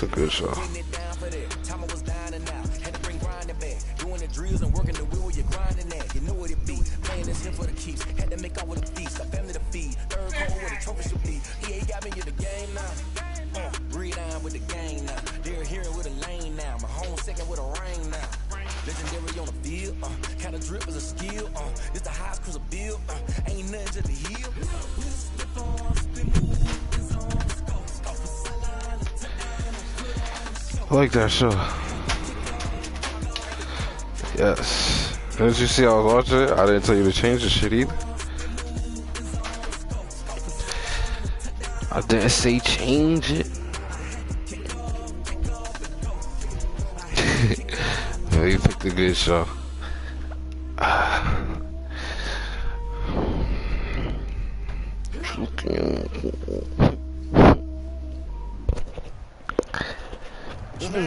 It's a good show. Legendary on the field, kind of drip is a skill. It's the highest cruiser bill. Ain't nothing to the hill. I like that show. Yes. Didn't you see I was watching it? I didn't tell you to change the shit either. I didn't say change it. Yeah, you picked a good show.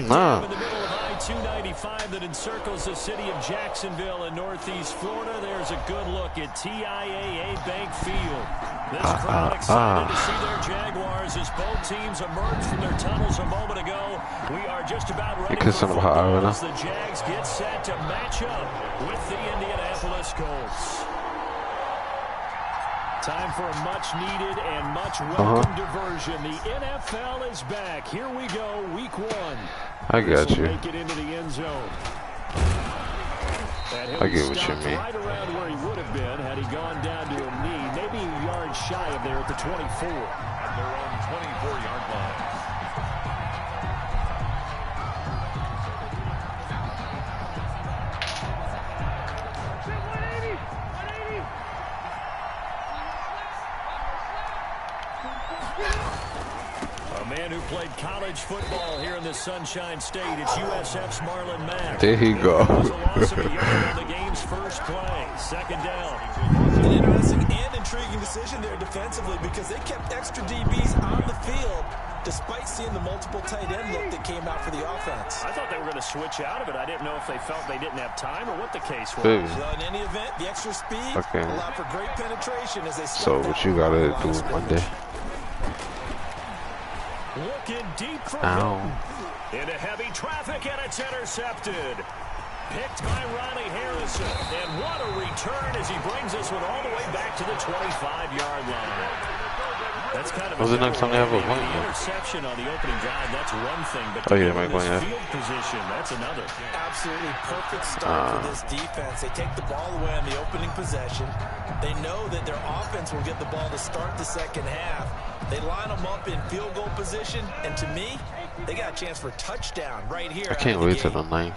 Nah. In the middle of I-295 that encircles the city of Jacksonville in northeast Florida, there's a good look at TIAA Bank Field. This crowd excited to see their Jaguars as both teams emerged from their tunnels a moment ago. We are just about ready for football as the Jags get set to match up with the Indianapolis Colts. Time for a much-needed and much-welcome diversion. The NFL is back. Here we go, Week 1. I got you. Make it into the end zone. I get what you mean. Right around where he would have been had he gone down to a knee, maybe a yard shy of there at the 24. At their own 24-yard line. Man who played college football here in the Sunshine State. It's USF's Marlon Mack. There he go. The game's first play. Second down. An interesting and intriguing decision there defensively because they kept extra DBs on the field despite seeing the multiple tight end look that came out for the offense. I thought they were going to switch out of it. I didn't know if they felt they didn't have time or what the case was. Well, in any event, the extra speed allowed for great penetration as they so what you got to do Monday? Looking deep for Hilton. Into heavy traffic, and it's intercepted. Picked by Ronnie Harrison. And what a return as he brings this one all the way back to the 25-yard line. That's kind of was the next time they have a point? Interception on the opening drive, that's one thing. But field position, that's another. Absolutely perfect start for this defense. They take the ball away on the opening possession. They know that their offense will get the ball to start the second half. They line them up in field goal position, and to me, they got a chance for a touchdown right here. I can't wait till the 9th.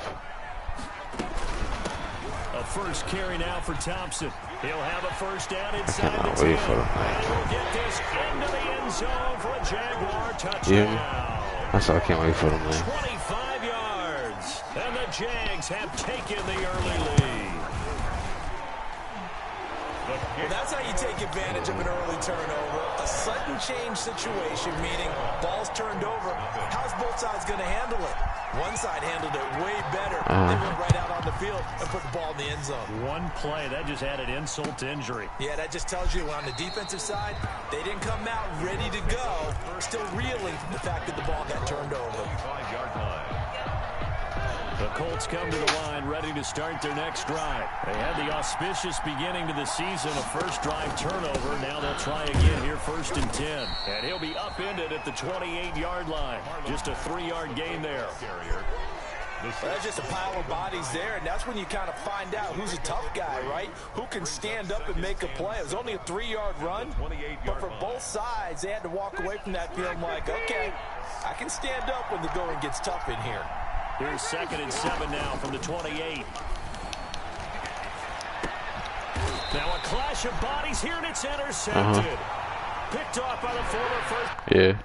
A first carry now for Thompson. He'll have a first down inside the 10. Wait for the 9th. And he'll get this into the end zone for a Jaguar touchdown. That's why I can't wait for the 9th. 25 yards, and the Jags have taken the early lead. Well, that's how you take advantage of an early turnover. A sudden change situation, meaning ball's turned over. How's both sides going to handle it? One side handled it way better. They went right out on the field and put the ball in the end zone. One play, that just added insult to injury. Yeah, that just tells you on the defensive side, they didn't come out ready to go. Still reeling from the fact that the ball got turned over. 25-yard line. The Colts come to the line ready to start their next drive. They had the auspicious beginning to the season, a first drive turnover. Now they'll try again here, 1st and 10. And he'll be upended at the 28-yard line. Just a 3-yard gain there. Well, that's just a pile of bodies there, and that's when you kind of find out who's a tough guy, right? Who can stand up and make a play. It was only a 3-yard run, but for both sides, they had to walk away from that feeling like, okay, I can stand up when the going gets tough in here. Here's 2nd and 7 now from the 28. Now a clash of bodies here, and it's intercepted. Picked off by the former first. Yeah.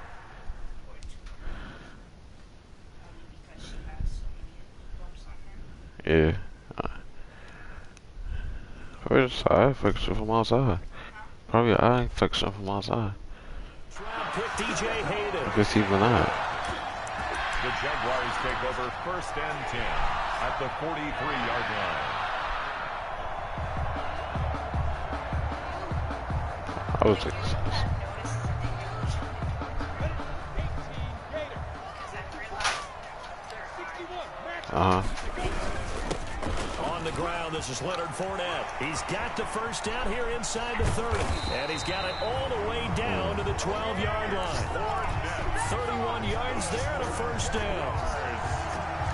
Yeah. Where's the eye infection from outside? Probably an eye infection from outside. Pick DJ Hayden. I guess even that. The Jaguars take over 1st and 10 at the 43-yard line. I was thinking On the ground, this is Leonard Fournette. He's got the first down here inside the 30. And he's got it all the way down to the 12-yard line. 31 yards there and a first down.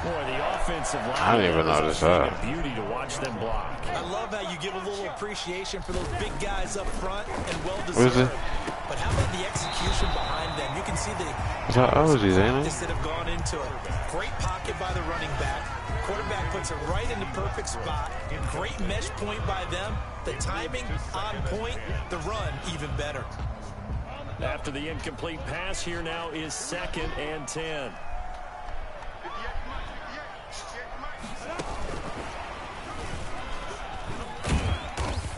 Boy, the offensive line. I didn't even notice that. Beauty to watch them block. I love how you give a little appreciation for those big guys up front and What is well-deserved. it? But how about the execution behind them? You can see the Is that Ozzy's, ain't it? that have gone into it. Great pocket by the running back. Quarterback puts it right in the perfect spot. Great mesh point by them. The timing on point. The run even better. After the incomplete pass, here now is 2nd and 10.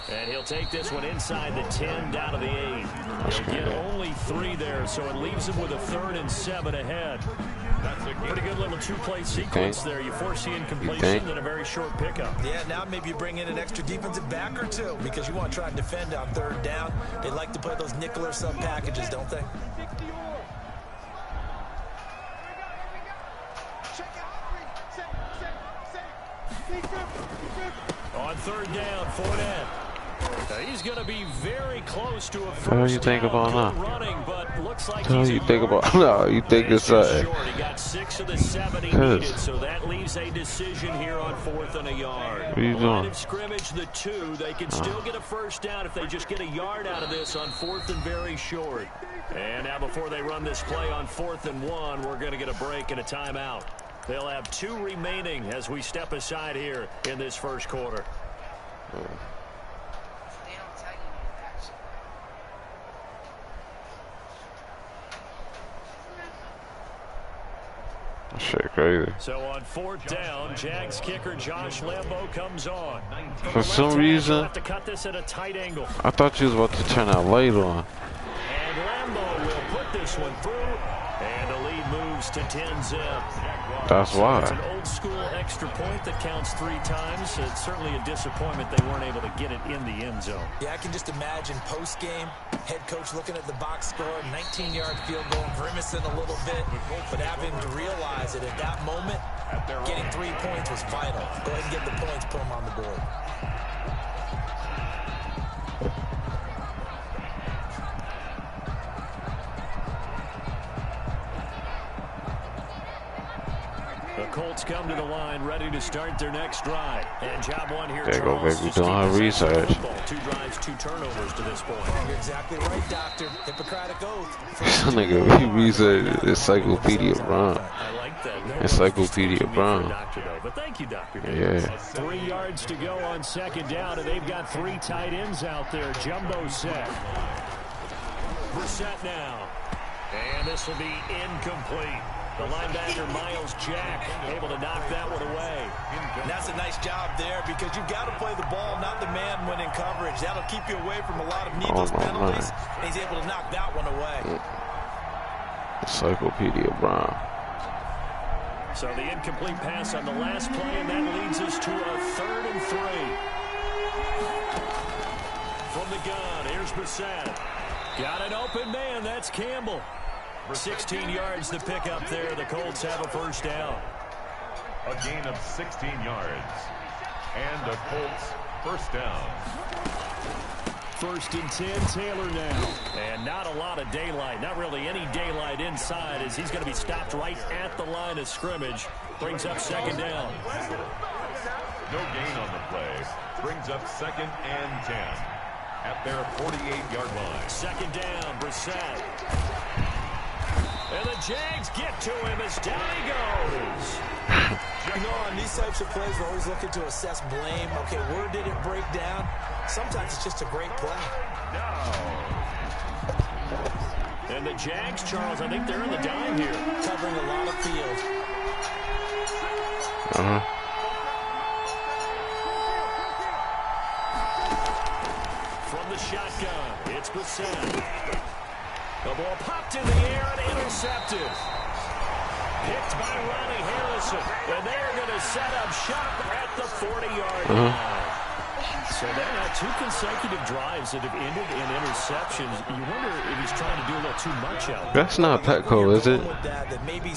And he'll take this one inside the 10 down to the 8. He'll get only 3 there, so it leaves him with a 3rd and 7 ahead. That's a pretty good little two-play sequence there. You force the incompletion and a very short pickup. Yeah, now maybe you bring in an extra defensive back or two because you want to try and defend on 3rd down. They like to play those nickel or sub packages, don't they? On 3rd down, Fournette. He's going to be very close to a first What do you think about that? running, but looks like What do you think about? No, you think it's He got 6 of the 7 he needed, so that leaves a decision here on 4th and a yard. What are you Line doing? of scrimmage, the 2. They can still get a first down if they just get a yard out of this on 4th and very short. And now before they run this play on 4th and 1, we're going to get a break and a timeout. They'll have 2 remaining as we step aside here in this first quarter. Shit, crazy. So on 4th down, Jags kicker Josh Lambo comes on. For some reason, Have to cut this at a tight angle. I thought you was about to turn that light on. And Lambo will put this one through. And the lead moves to 10-zip. That's why. It's an old school extra point that counts 3 times. It's certainly a disappointment they weren't able to get it in the end zone. Yeah, I can just imagine post-game, head coach looking at the box score, 19-yard field goal, grimacing a little bit, but having to realize that at that moment, getting 3 points was vital. Go ahead and get the points, put them on the board. The Colts come to the line, ready to start their next drive. And job 1 here, There you go, Charles, baby. just Doing keep our possession of the research. football. 2 drives, 2 turnovers to this point. You're exactly right, Doctor. Hippocratic oath. This nigga, he researched Encyclopedia Brown. I like that. No Encyclopedia Brown. Doctor, though. But thank you, Doctor. Yeah. 3 yards to go on 2nd down, and they've got 3 tight ends out there. Jumbo set. Brissett now. And this will be incomplete. The linebacker, Miles Jack, able to knock that one away. And that's a nice job there because you've got to play the ball, not the man when in coverage. That'll keep you away from a lot of needless penalties. And he's able to knock that one away. Encyclopedia Brown. So the incomplete pass on the last play, and that leads us to a 3rd and 3. From the gun, here's Brissett. Got an open man, that's Campbell. 16 yards to pick up there. The Colts have a first down. A gain of 16 yards. And the Colts first down. 1st and 10, Taylor now. And not a lot of daylight. Not really any daylight inside as he's going to be stopped right at the line of scrimmage. Brings up 2nd down. No gain on the play. Brings up 2nd and 10. At their 48-yard line. 2nd down, Brissett. And the Jags get to him as down he goes. You know, on these types of plays, we're always looking to assess blame. Okay, where did it break down? Sometimes it's just a great play. And the Jags, Charles, I think they're in the dime here. Covering a lot of field. From the shotgun, it's Brissett. The ball popped in the air and intercepted. Picked by Ronnie Harrison. And they're going to set up shop at the 40-yard line. So there are 2 consecutive drives that have ended in interceptions. You wonder if he's trying to do a little too much out there. That's not Petco, is it?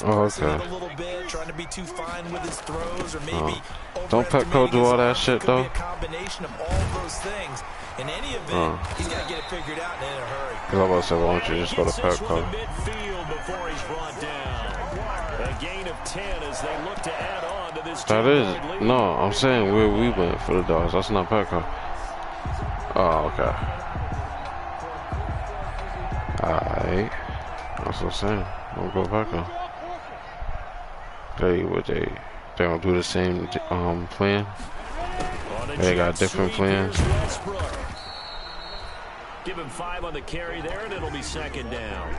Oh, okay. A little bit, trying to be too fine with his throws, or maybe Don't Petco do all that shit though? a combination of all those things. In any event, he's got to get it figured out and in a hurry. Because I was about to say, why don't you just go to Petco? Midfield before he's brought down. A gain of 10 as they look to add on to this. That is no. I'm saying where we went for the dogs. That's not Petco. Oh, okay. Alright. That's what I'm saying. Don't go Petco. They gonna do the same plan. They got different plans. Give him 5 on the carry there, and it'll be 2nd down.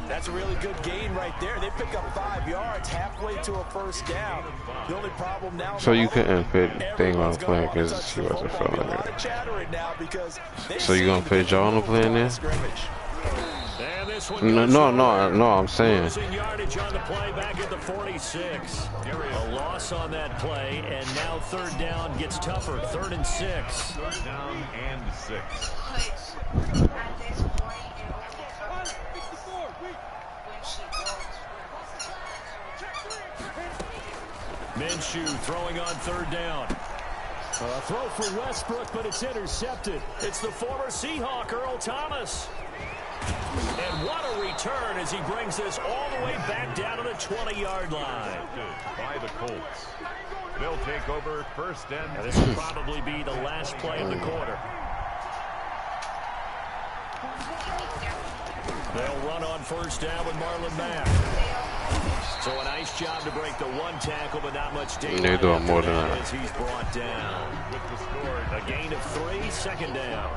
That's a really good gain right there. They pick up 5 yards halfway to a 1st down. The only problem now. So you couldn't fit thing on the plan because she wasn't feeling it. So you gonna put Joe on the plan there? No. I'm saying. Yardage on the play back at the 46. A loss on that play, and now 3rd down gets tougher. 3rd and 6. 3rd down and 6. Minshew throwing on 3rd down. A throw for Westbrook, but it's intercepted. It's the former Seahawk, Earl Thomas. And what a return as he brings this all the way back down to the 20-yard line. By the Colts. They'll take over 1st and now, this will probably be the last play of the quarter. They'll run on 1st down with Marlon Mack. So a nice job to break the 1 tackle, but not much damage. They're doing more than that. As he's brought down. with the score. A gain of 3, 2nd down.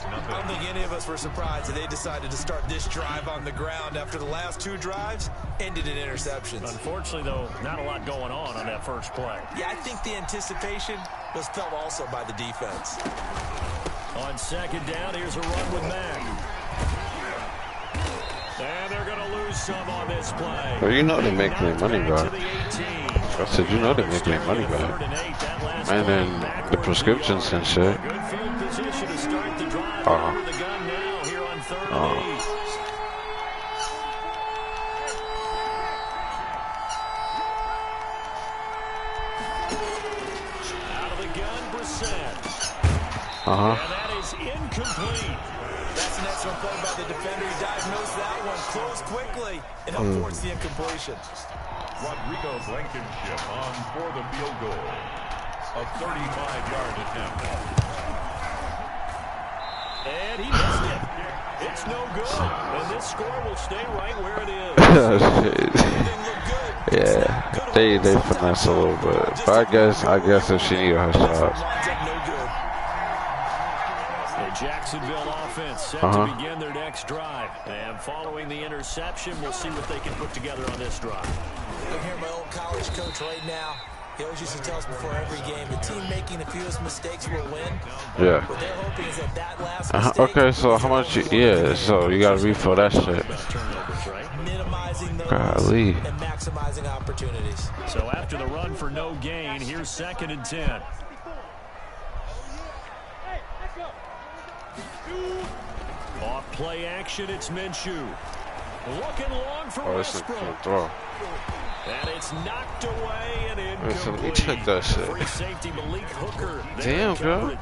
I don't think any of us were surprised that they decided to start this drive on the ground after the last 2 drives ended in interceptions. Unfortunately, though, not a lot going on that first play. Yeah, I think the anticipation was felt also by the defense. On 2nd down, here's a run with Mack. And they're going to lose some on this play. Well, you know they're making their money back. I said, you know they're making their money back. And then the prescriptions and shit. Good field position to start the drive. Under the gun now here on 3rd and 8. Out of the gun, Brissett. And that is incomplete. That's an excellent play by the defender. He diagnosed that one, closed quickly, and helped force the incompletion. Rodrigo Blankenship on for the field goal. A 35-yard attempt. And he missed it. It's no good. And this score will stay right where it is. Yeah, they finesse a little bit. But I guess if she needed her shot. Jacksonville offense set to begin their next drive. And following the interception, we'll see what they can put together on this drive. I hear my old college coach right now. He always used to tell us before every game, the team making the fewest mistakes will win. Yeah. What they're hoping is that last mistake. Okay, so how much? So you got to refill that shit. Minimizing those Golly. and maximizing opportunities. So after the run for no gain, here's 2nd and 10. Off play action, it's Minshew. Looking long for Westbrook. And it's knocked away and incomplete. He took that shit. Free safety Malik Hooker. Damn, bro.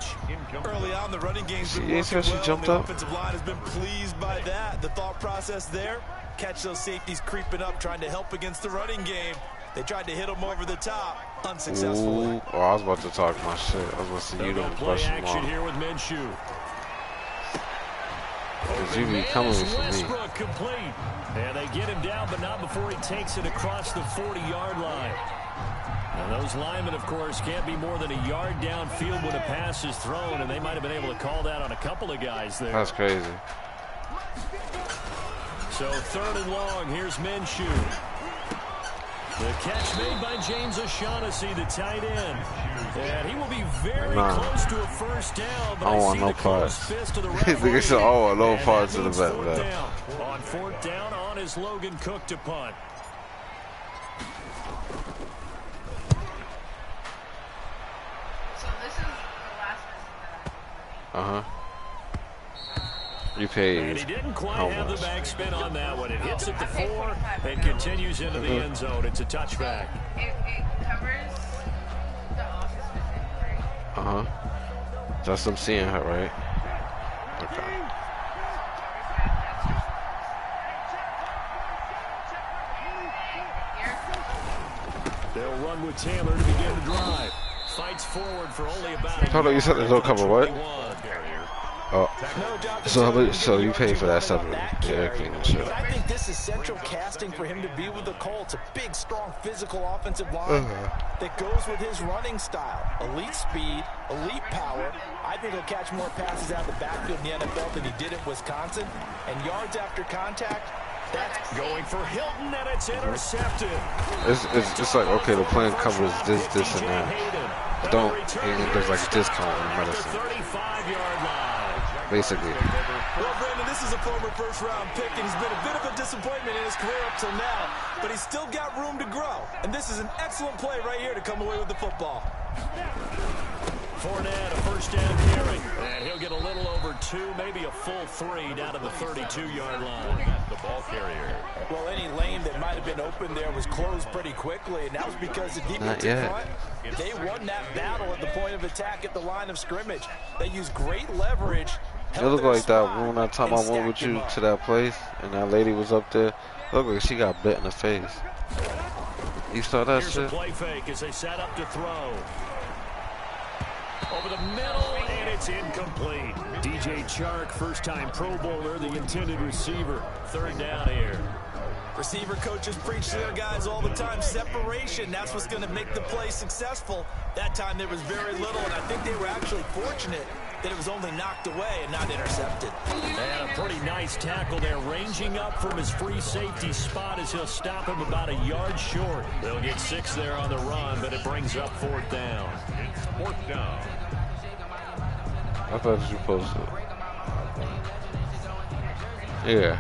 Early on, the running game's been She working well, jumped the up. offensive line has been pleased by that. The thought process there, catch those safeties creeping up, trying to help against the running game. They tried to hit them over the top, unsuccessfully. Ooh. Oh, I was about to talk my shit. I was about to say you don't brush them action off. here with Minshew. Because you be coming for me. Westbrook complete. And they get him down, but not before he takes it across the 40-yard line. And those linemen, of course, can't be more than a yard downfield when a pass is thrown, and they might have been able to call that on a couple of guys there. That's crazy. So 3rd and long, here's Minshew. The catch made by James O'Shaughnessy, the tight end. And he will be very close to a 1st down. But I don't want no parts. Nigga said, I want no parts of the bet. On 4th down, on is Logan Cook to punt. So this is the last You paid And he didn't quite how have much? the backspin on that one. It hits at the 4 and continues into the end zone. It's a touchback. It covers the office. That's them seeing her, right? Okay. They'll run with Taylor to begin the drive. Fights forward for only about a Hold on, you said they don't cover what? 21. Oh, so you pay for that separate, everything and shit. But I think this is central casting for him to be with the Colts. A big, strong, physical offensive line that goes with his running style. Elite speed, elite power. I think he'll catch more passes out of the backfield in the NFL than he did at Wisconsin. And yards after contact, that's Going for Hilton, and it's intercepted. It's like, okay, the plan covers this, and that. Don't, there's like a discount in medicine. 35-yard line. Basically. Well, Brandon, this is a former first-round pick, and he's been a bit of a disappointment in his career up till now, but he's still got room to grow. And this is an excellent play right here to come away with the football. Fournette, a first down carry. And he'll get a little over 2, maybe a full 3 down to the 32-yard line. The ball carrier. Well, any lane that might have been open there was closed pretty quickly, and that was because the defensive front, they won that battle at the point of attack at the line of scrimmage. They used great leverage. It looked like that one that time I went with you to that place, and that lady was up there. Looked like she got bit in the face. You saw that Here's shit? a play fake as they set up to throw. Over the middle, and it's incomplete. DJ Chark, first-time Pro Bowler, the intended receiver. Third down here. Receiver coaches preach to their guys all the time. Separation, that's what's going to make the play successful. That time there was very little, and I think they were actually fortunate that it was only knocked away and not intercepted. And a pretty nice tackle there, ranging up from his free safety spot as he'll stop him about a yard short. They'll get 6 there on the run, but it brings up 4th down. It's 4th down. I thought you posted. Yeah.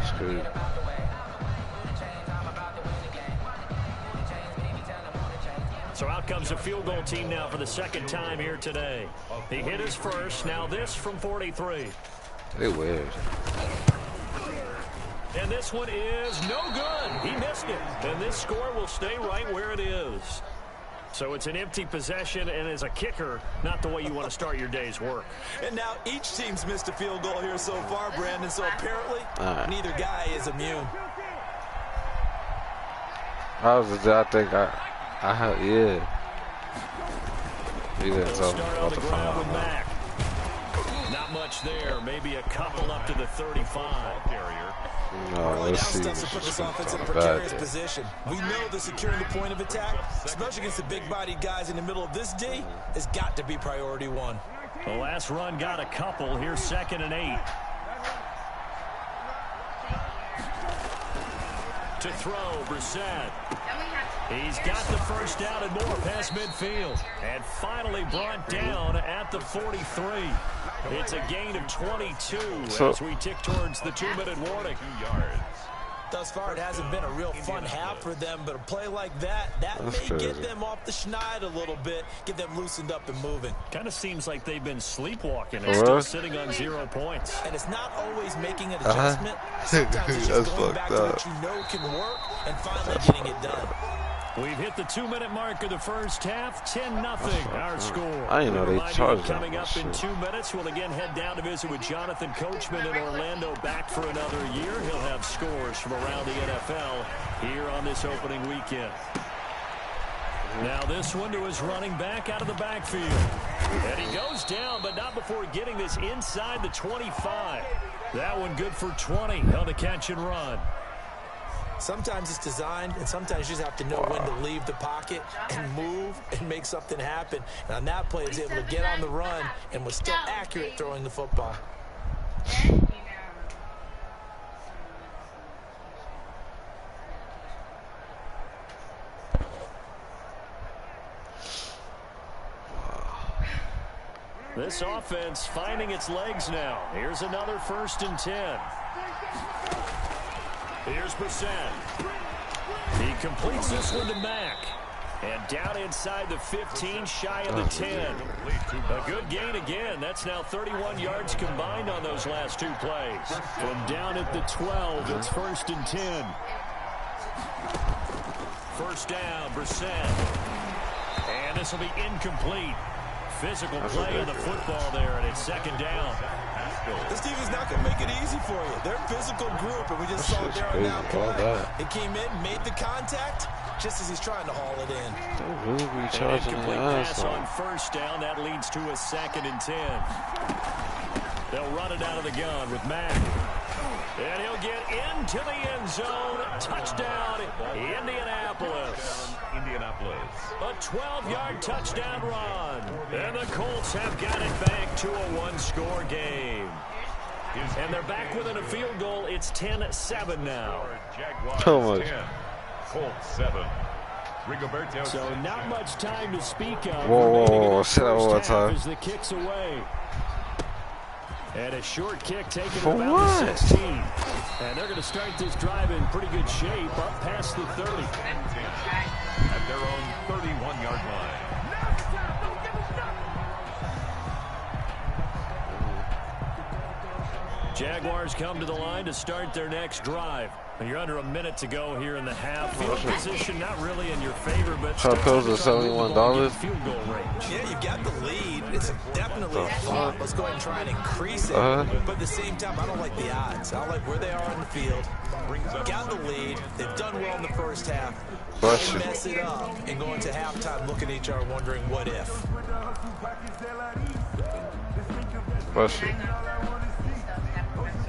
Screwed. So out comes a field goal team now for the second time here today. He hit his first, now this from 43. They weird. And this one is no good. He missed it. And this score will stay right where it is. So it's an empty possession, and as a kicker, not the way you want to start your day's work. And now each team's missed a field goal here so far, Brandon, so apparently neither guy is immune. I think I had, yeah. You didn't He'll tell me start on about the the ground with final. Mack. Not much there. Maybe a couple up to the 35. Carrier. No, let's see. Stuff to put this offense in a Bad precarious day. position. We know that securing the point of attack, especially against the big-bodied guys in the middle of this D, has got to be priority one. The last run got a couple. Here's 2nd and 8. To throw, Brissett. He's got the first down and more past midfield. And finally brought down at the 43. It's a gain of 22 as we tick towards the 2-minute warning. 2 yards. Thus far, it hasn't been a real fun half for them, but a play like that may get them off the schneid a little bit, get them loosened up and moving. Kind of seems like they've been sleepwalking and still sitting on 0 points. And it's not always making an adjustment. Sometimes it's just going back to what you know can work and finally getting it done. We've hit the 2-minute mark of the first half, 10-0 our score. I didn't know they charged that Coming up much in shit. 2 minutes, we'll again head down to visit with Jonathan Coachman in Orlando, back for another year. He'll have scores from around the NFL here on this opening weekend. Now this one to his running back out of the backfield. And he goes down, but not before getting this inside the 25. That one good for 20 on the catch and run. Sometimes it's designed, and sometimes you just have to know when to leave the pocket and move and make something happen. And on that play, he was able to get on the run and was still accurate throwing the football. This offense finding its legs now. Here's another 1st and 10. Here's Brissett. He completes this one to Mack. And down inside the 15, shy of the 10. A good gain again. That's now 31 yards combined on those last two plays. From down at the 12, it's 1st and 10. First down, Brissett. And this will be incomplete. Physical play of the football there, and it's 2nd down. This team is not going to make it easy for you. They're a physical group, and we just saw it there on that play. It came in, made the contact, just as he's trying to haul it in. Really be charging the pass on 1st down. That leads to a 2nd and 10. They'll run it out of the gun with Mack. And he'll get into the end zone. Touchdown, Indianapolis. A 12-yard touchdown run. And the Colts have got it back to a one-score game. And they're back within a field goal. It's 10-7 now. Too much. Colts 7. So not much time to speak of. Whoa, say that one more time. As the kick's away. And a short kick taken For about what? the 16. And they're going to start this drive in pretty good shape up past the 30. At their own 31-yard line. Jaguars come to the line to start their next drive. And you're under a minute to go here in the half. Field position not really in your favor, but Top pills are $71. Field goal range. Yeah, you've got the lead. It's definitely a thought. Let's go ahead and try and increase it. But at the same time, I don't like the odds. I don't like where they are on the field. Got the lead. They've done well in the first half. They mess it up and go into halftime looking at each other wondering what if. Question.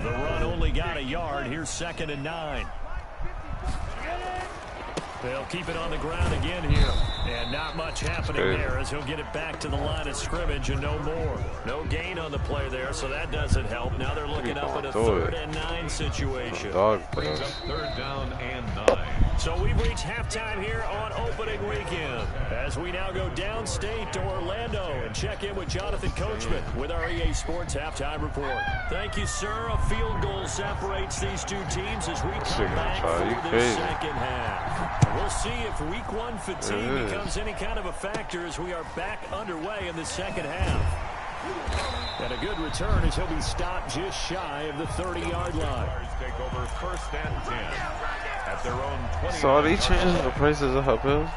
The run only got a yard. Here's 2nd and 9. They'll keep it on the ground again here. And not much happening there as he'll get it back to the line of scrimmage and no more. No gain on the play there, so that doesn't help. Now they're looking up at a 3rd and 9 situation. Brings up 3rd down and 9. So we've reached halftime here on opening weekend as we now go downstate to Orlando and check in with Jonathan Coachman with our EA Sports Halftime Report. Thank you, sir. A field goal separates these two teams as we come back for this second half. We'll see if week 1 fatigue becomes any kind of a factor as we are back underway in the second half. And a good return as he'll be stopped just shy of the 30-yard line. Take over 1st and 10 at their own 20. So are they changing the prices of her pills?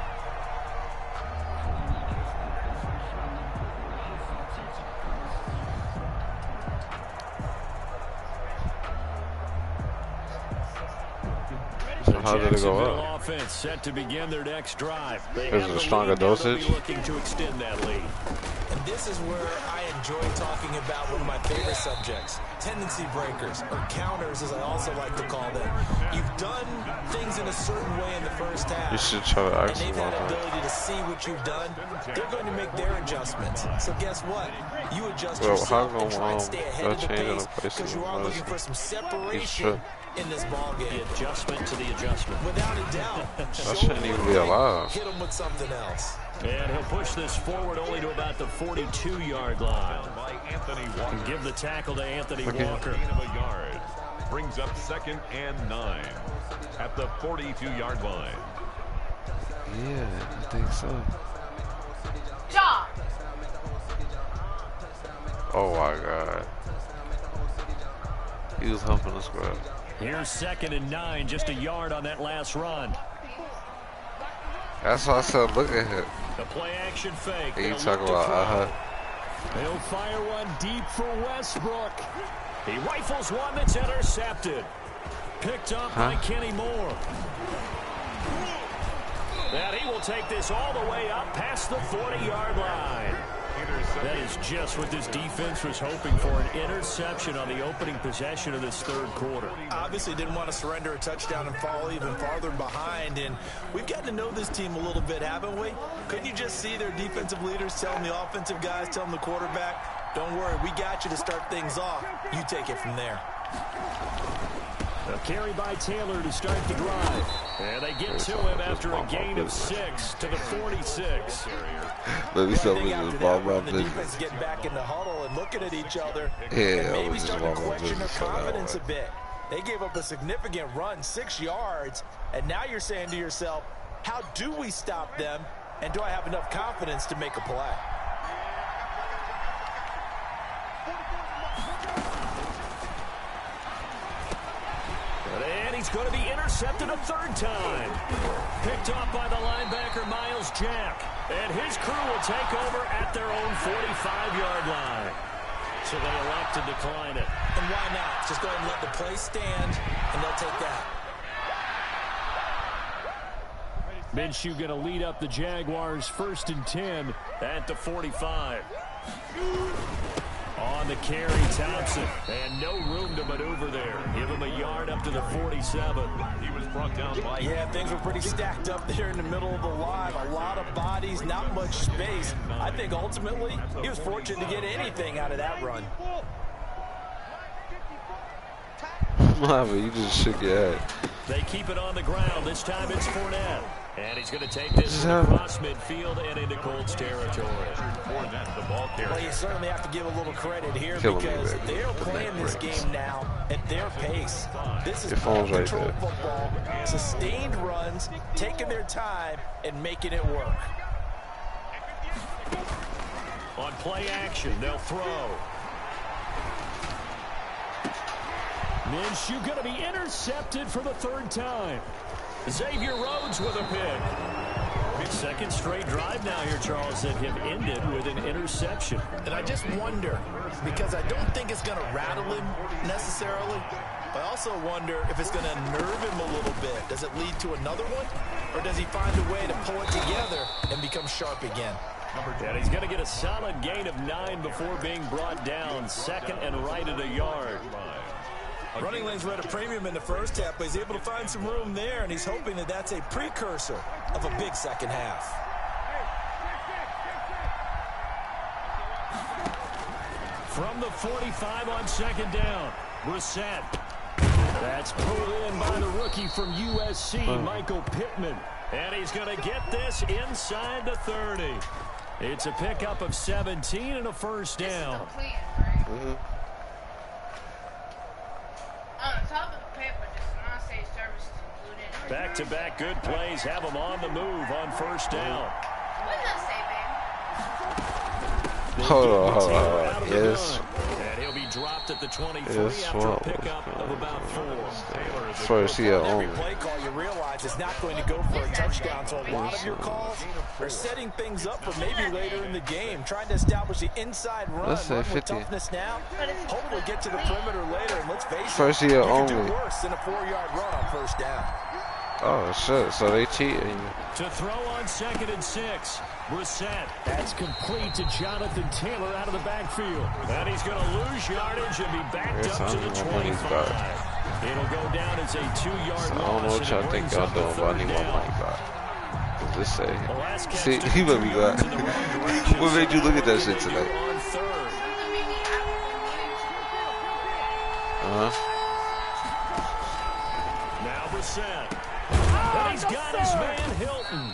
So how did it go up? Offense set to begin their next drive. Is it a stronger dosage? Looking to extend that lead. And this is where I enjoy talking about one of my favorite subjects, tendency breakers, or counters as I also like to call them. You've done things in a certain way in the first half. You should try to ask and they've had the ability to see what you've done. They're going to make their adjustments. So guess what? You adjust yourself and try and stay ahead of the pace because you are looking for some separation in this ball game. The adjustment to the adjustment. Without a doubt. That shouldn't even be allowed. Hit him with something else. And he'll push this forward only to about the 42-yard line. By Anthony Walker. And give the tackle to Anthony Walker. Gain of a yard. Brings up 2nd and 9 at the 42-yard line. Yeah, I think so. Job. Oh my God. He was humping the square. Here's 2nd and 9, just a yard on that last run. That's why I said, look at him. The play action fake. And you talk about, He'll fire one deep for Westbrook. He rifles one that's intercepted. Picked up by Kenny Moore. And he will take this all the way up past the 40-yard line. That is just what this defense was hoping for, an interception on the opening possession of this 3rd quarter. Obviously didn't want to surrender a touchdown and fall even farther behind, and we've gotten to know this team a little bit, haven't we? Couldn't you just see their defensive leaders telling the offensive guys, telling the quarterback, don't worry, we got you to start things off. You take it from there. A carry by Taylor to start the drive. And they get to him after a gain of 6 to the 46. Let me stop with The defense getting back in the huddle and looking at each other. Yeah, and maybe starting to question their confidence a bit. They gave up a significant run, 6 yards, and now you're saying to yourself, how do we stop them And do I have enough confidence to make a play? And he's going to be intercepted a third time. Picked off by the linebacker, Miles Jack. And his crew will take over at their own 45-yard line. So they elect to decline it. And why not? Just go ahead and let the play stand, and they'll take that. Minshew going to lead up the Jaguars 1st and 10 at the 45. On the carry, Thompson. And no room to maneuver there. Give him a yard up to the 47. He was brought down by... Yeah, things were pretty stacked up there in the middle of the line. A lot of bodies, not much space. I think ultimately he was fortunate to get anything out of that run. Marvin, you just shook your head. They keep it on the ground. This time it's Fournette. And he's going to take this across midfield and into Colts territory. Fournette, the ball carrier. Well, you certainly have to give a little credit here because they're playing this game now at their pace. This is control football, sustained runs, taking their time and making it work. On play action, they'll throw. Minshew going to be intercepted for the 3rd time. Xavier Rhodes with a pick. Second straight drive now here, Charles, that have ended with an interception. And I just wonder, because I don't think it's going to rattle him necessarily, but I also wonder if it's going to nerve him a little bit. Does it lead to another one? Or does he find a way to pull it together and become sharp again? And he's going to get a solid gain of 9 before being brought down. 2nd and right at a yard. Running lanes were at a premium in the first half, but he's able to find some room there, and he's hoping that that's a precursor of a big second half. From the 45 on 2nd down, Brissett. That's pulled in by the rookie from USC, Michael Pittman. And he's going to get this inside the 30. It's a pickup of 17 and a first down. Back-to-back good plays have him on the move on first down. What does that say, babe? Hold on. Yes. And he'll be dropped at the 23 after a pickup of about 4. First, yeah, Every play call you realize is not going to go for a touchdown, so a lot of your calls are setting things up for maybe later in the game, trying to establish the inside run, Let's say run 50. with toughness now, hopefully get to the perimeter later, and let's face it, First year you can only. do worse than a 4-yard run on first down. Oh, shit. So they cheating. To throw on 2nd and 6. Brissett. That's complete to Jonathan Taylor out of the backfield. And he's going to lose yardage and be backed up to the 25. It'll go down as a 2-yard loss. I don't know what y'all think y'all doing, but I need my money back. What's this say? See, he made me glad. What made you look at that shit today? Now Brissett. And he's got his man Hilton.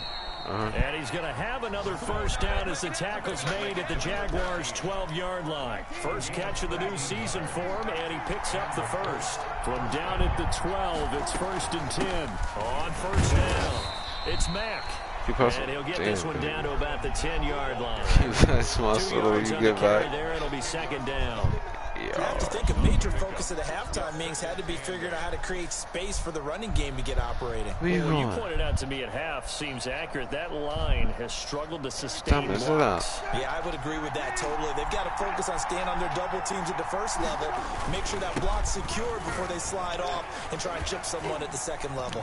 And he's going to have another first down as the tackle's made at the Jaguars' 12-yard line. First catch of the new season for him, and he picks up the first. From down at the 12, it's 1st and 10. On first down, it's Mack. And he'll get this one down to about the 10-yard line. That's my 2 yards you on the get carry back. there, it'll be 2nd down. You have to think a major focus of the halftime meetings had to be figuring out how to create space for the running game to get operating. Well, you pointed out to me at half seems accurate. That line has struggled to sustain blocks. Yeah, I would agree with that totally. They've got to focus on staying on their double teams at the first level, make sure that block's secured before they slide off and try and chip someone at the second level.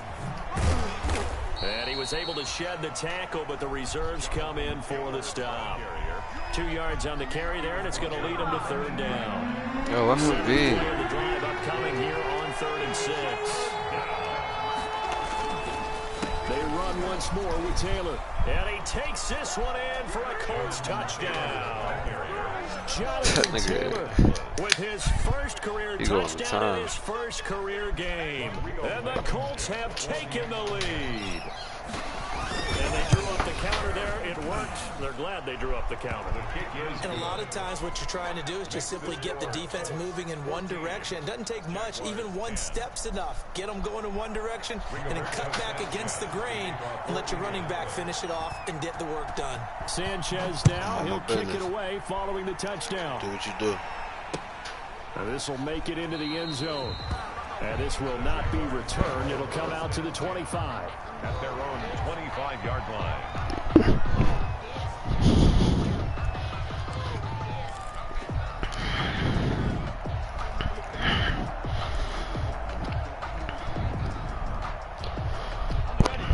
And he was able to shed the tackle, but the reserves come in for the stop. 2 yards on the carry there, and it's going to lead him to 3rd down. Yo, let him be. The drive upcoming here on 3rd and 6. They run once more with Taylor. And he takes this one in for a Colts touchdown. Jonathan Taylor with his first career touchdown in his first career game. And the Colts have taken the lead. And they drew up the counter there. It worked. They're glad they drew up the counter. And a lot of times what you're trying to do is just simply get the defense moving in one direction. It doesn't take much. Even one step's enough. Get them going in one direction and then cut back against the grain and let your running back finish it off and get the work done. Sanchez now. He'll kick it away following the touchdown. Do what you do. Now this will make it into the end zone. And this will not be returned. It'll come out to the 25. At their own 25-yard line.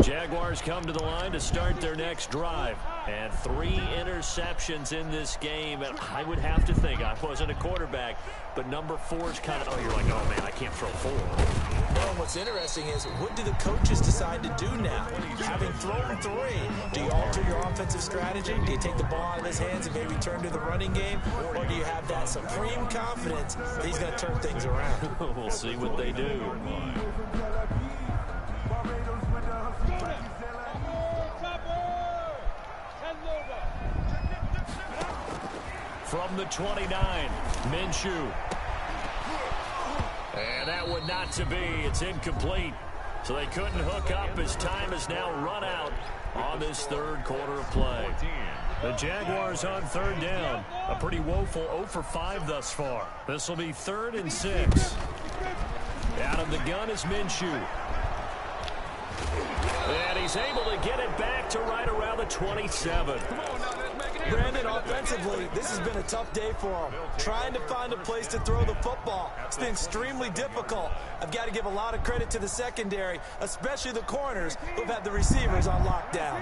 Jaguars come to the line to start their next drive. And 3 interceptions in this game. And I would have to think, I wasn't a quarterback, but number 4 is kind of, oh, you're like, oh, man, I can't throw 4. Well, what's interesting is, what do the coaches decide to do now? Having thrown 3, do you alter your offensive strategy? Do you take the ball out of his hands and maybe turn to the running game? Or do you have that supreme confidence that he's going to turn things around? We'll see what they do. From the 29, Minshew. And that would not to be. It's incomplete. So they couldn't hook up as time has now run out on this third quarter of play. The Jaguars on third down. A pretty woeful 0 for 5 thus far. This will be 3rd and 6. Out of the gun is Minshew. And he's able to get it back to right around the 27. Brandon, offensively, this has been a tough day for him. Trying to find a place to throw the football. It's been extremely difficult. I've got to give a lot of credit to the secondary, especially the corners who've had the receivers on lockdown.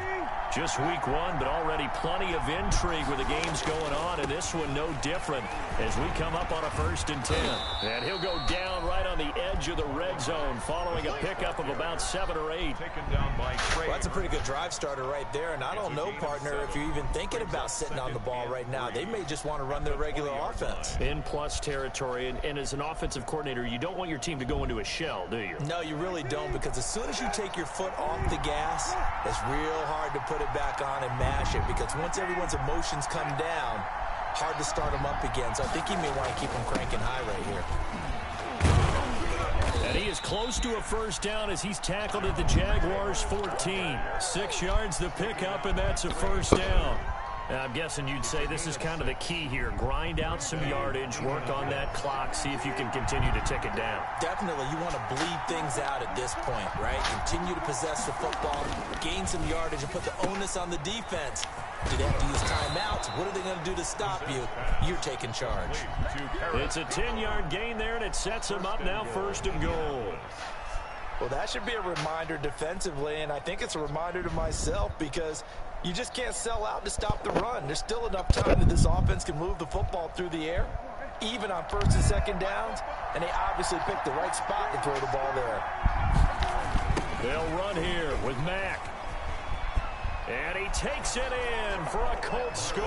Just week 1, but already plenty of intrigue with the games going on, and this one no different as we come up on a 1st and 10. And he'll go down right on the edge of the red zone following a pickup of about 7 or 8. Taken down by Trey. Well, that's a pretty good drive starter right there, and I don't know, partner, if you're even thinking about sitting on the ball right now. They may just want to run their regular offense. In plus territory, and as an offensive coordinator, you don't want your team to go into a shell, do you? No, you really don't, because as soon as you take your foot off the gas, it's real hard to put it back on and mash it, because once everyone's emotions come down, hard to start them up again. So I think he may want to keep them cranking high right here. And he is close to a 1st down as he's tackled at the Jaguars 14. 6 yards the pickup, and that's a 1st down. Now, I'm guessing you'd say this is kind of the key here. Grind out some yardage, work on that clock, see if you can continue to tick it down. Definitely, you want to bleed things out at this point, right? Continue to possess the football, gain some yardage, and put the onus on the defense. Do they have to use timeouts? What are they going to do to stop you? You're taking charge. It's a 10-yard gain there, and it sets them up now 1st and goal. Well, that should be a reminder defensively, and I think it's a reminder to myself, because you just can't sell out to stop the run. There's still enough time that this offense can move the football through the air, even on 1st and 2nd downs, and they obviously picked the right spot to throw the ball there. They'll run here with Mack. And he takes it in for a Colts score.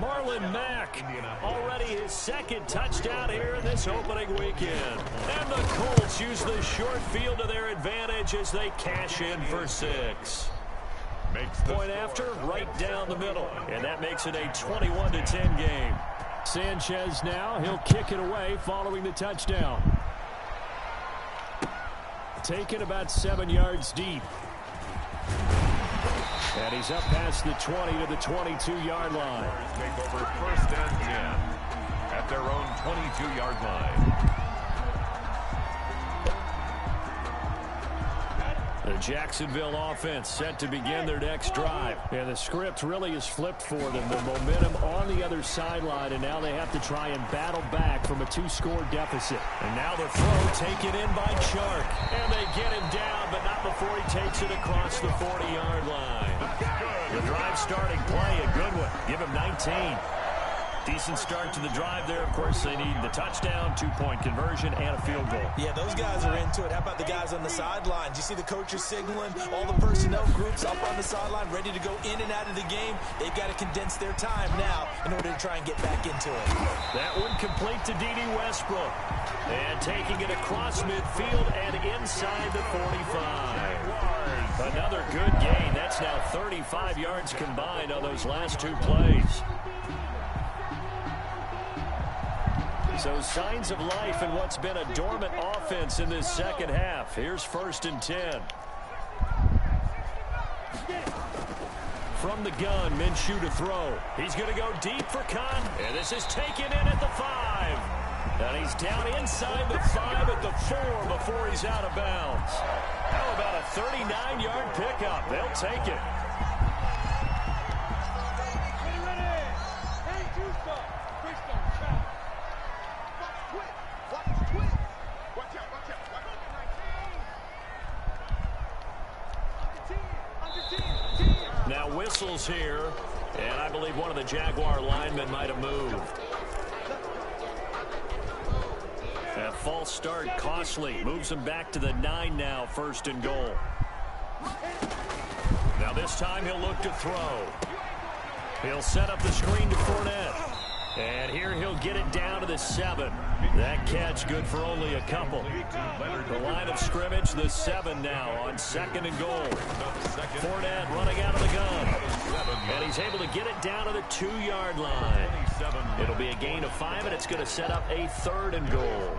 Marlon Mack, already his 2nd touchdown here in this opening weekend. And the Colts use the short field to their advantage as they cash in for 6. Point after, right down the middle. And that makes it a 21-10 game. Sanchez now, he'll kick it away following the touchdown. Taken about 7 yards deep. And he's up past the 20 to the 22-yard line. Take over 1st and 10 at their own 22-yard line. The Jacksonville offense set to begin their next drive. And the script really is flipped for them. The momentum on the other sideline, and now they have to try and battle back from a 2-score deficit. And now the throw taken in by Chark. And they get him down, but not before he takes it across the 40-yard line. The drive starting play, a good one. Give him 19. Decent start to the drive there. Of course, they need the touchdown, 2-point conversion, and a field goal. Yeah, those guys are into it. How about the guys on the sideline? Do you see the coaches signaling? All the personnel groups up on the sideline ready to go in and out of the game. They've got to condense their time now in order to try and get back into it. That one complete to D.D. Westbrook. And taking it across midfield and inside the 45. Another good gain. That's now 35 yards combined on those last 2 plays. So signs of life in what's been a dormant offense in this second half. Here's 1st and 10. From the gun, Minshew to throw. He's going to go deep for Khan. And this is taken in at the 5. And he's down inside the 5 at the 4 before he's out of bounds. How about a 39-yard pickup? They'll take it. Now whistles here, and I believe one of the Jaguar linemen might have moved. That false start costly. Moves him back to the 9 now, 1st and goal. Now this time he'll look to throw. He'll set up the screen to Fournette. And here he'll get it down to the 7. That catch good for only a couple. The line of scrimmage, the 7 now on 2nd and goal. Fournette running out of the gun. And he's able to get it down to the 2-yard line. It'll be a gain of 5, and it's going to set up a 3rd and goal.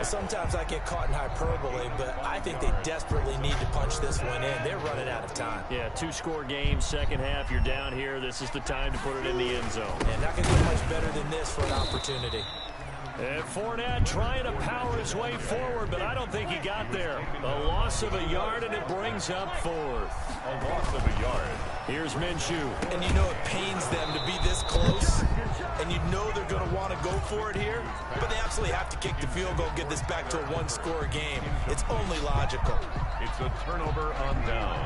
Sometimes I get caught in hyperbole, but I think they desperately need to punch this one in. They're running out of time. Yeah, 2-score game, second half, you're down here. This is the time to put it in the end zone. And not going to get much better than this for an opportunity. And Fournette trying to power his way forward, but I don't think he got there. A loss of a yard, and it brings up 4th. A loss of a yard. Here's Minshew. And you know it pains them to be this close, and you know they're going to want to go for it here, but they absolutely have to kick the field goal, get this back to a 1-score game. It's only logical. It's a turnover on down.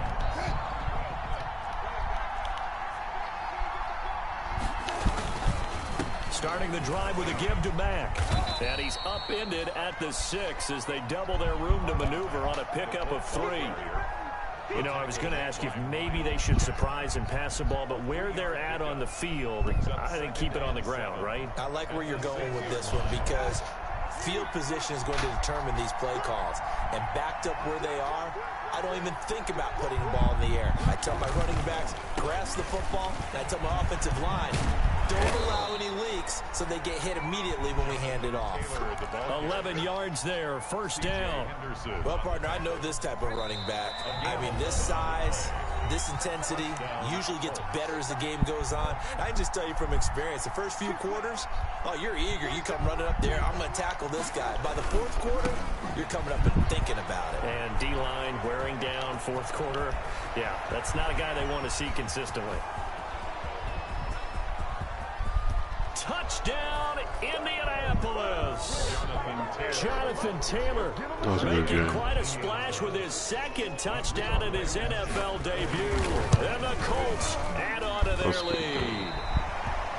Starting the drive with a give to Mack. And he's upended at the 6 as they double their room to maneuver on a pickup of 3. You know, I was going to ask you if maybe they should surprise and pass the ball, but where they're at on the field, I think keep it on the ground, right? I like where you're going with this one because field position is going to determine these play calls. And backed up where they are, I don't even think about putting the ball in the air. I tell my running backs, grasp the football, and I tell my offensive line, don't allow any leaks so they get hit immediately when we hand it off. 11 yards there, 1st down. Well, partner, I know this type of running back. I mean, this size, this intensity usually gets better as the game goes on. I can just tell you from experience, the first few quarters, oh, you're eager. You come running up there, I'm going to tackle this guy. By the 4th quarter, you're coming up and thinking about it. And D-line wearing down 4th quarter. Yeah, that's not a guy they want to see consistently. Touchdown, Indianapolis. Jonathan Taylor making quite a splash with his 2nd touchdown in his NFL debut. And the Colts add on to their lead.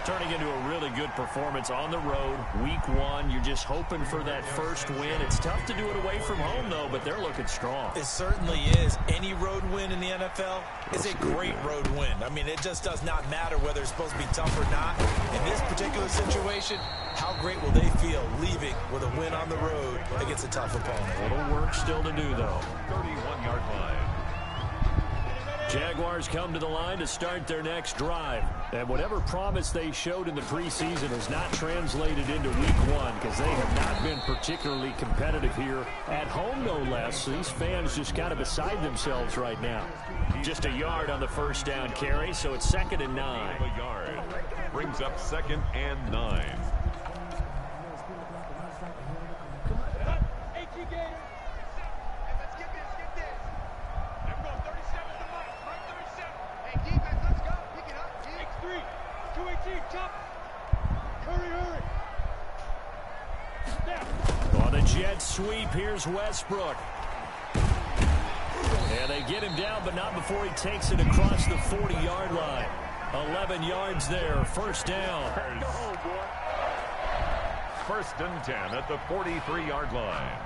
Turning into a really good performance on the road. Week 1, you're just hoping for that first win. It's tough to do it away from home, though, but they're looking strong. It certainly is. Any road win in the NFL is a great road win. I mean, it just does not matter whether it's supposed to be tough or not. In this particular situation, how great will they feel leaving with a win on the road against a tough opponent? A little work still to do, though. 31-yard line. Jaguars come to the line to start their next drive. And whatever promise they showed in the preseason has not translated into week 1 because they have not been particularly competitive here at home, no less. These fans just kind of beside themselves right now. Just a yard on the 1st down carry, so it's 2nd and 9. A yard. Brings up 2nd and 9. On a jet sweep, here's Westbrook. And they get him down, but not before he takes it across the 40-yard line. 11 yards there, first down. First and 10 at the 43-yard line.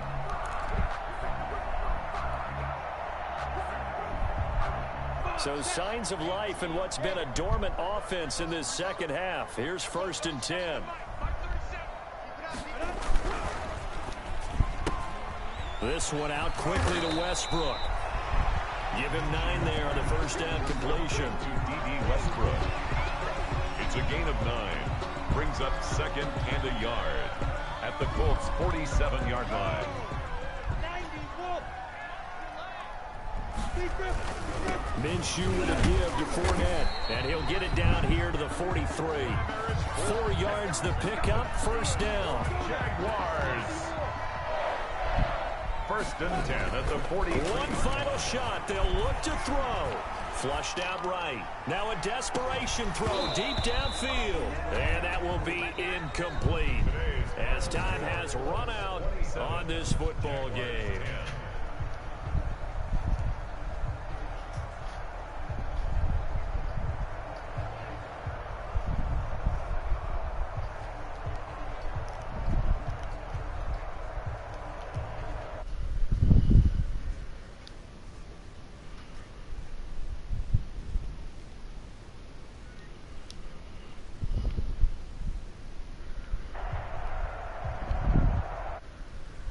So signs of life in what's been a dormant offense in this second half. Here's first and 10. This one out quickly to Westbrook. Give him 9 there on the first down completion. To D.D. Westbrook. It's a gain of 9. Brings up second and a yard at the Colts' 47-yard line. Minshew with a give to Fournette, and he'll get it down here to the 43. 4 yards the pickup, first down. Jaguars. First and 10 at the 40. One final shot. They'll look to throw. Flushed out right. Now a desperation throw deep downfield. And that will be incomplete as time has run out on this football game.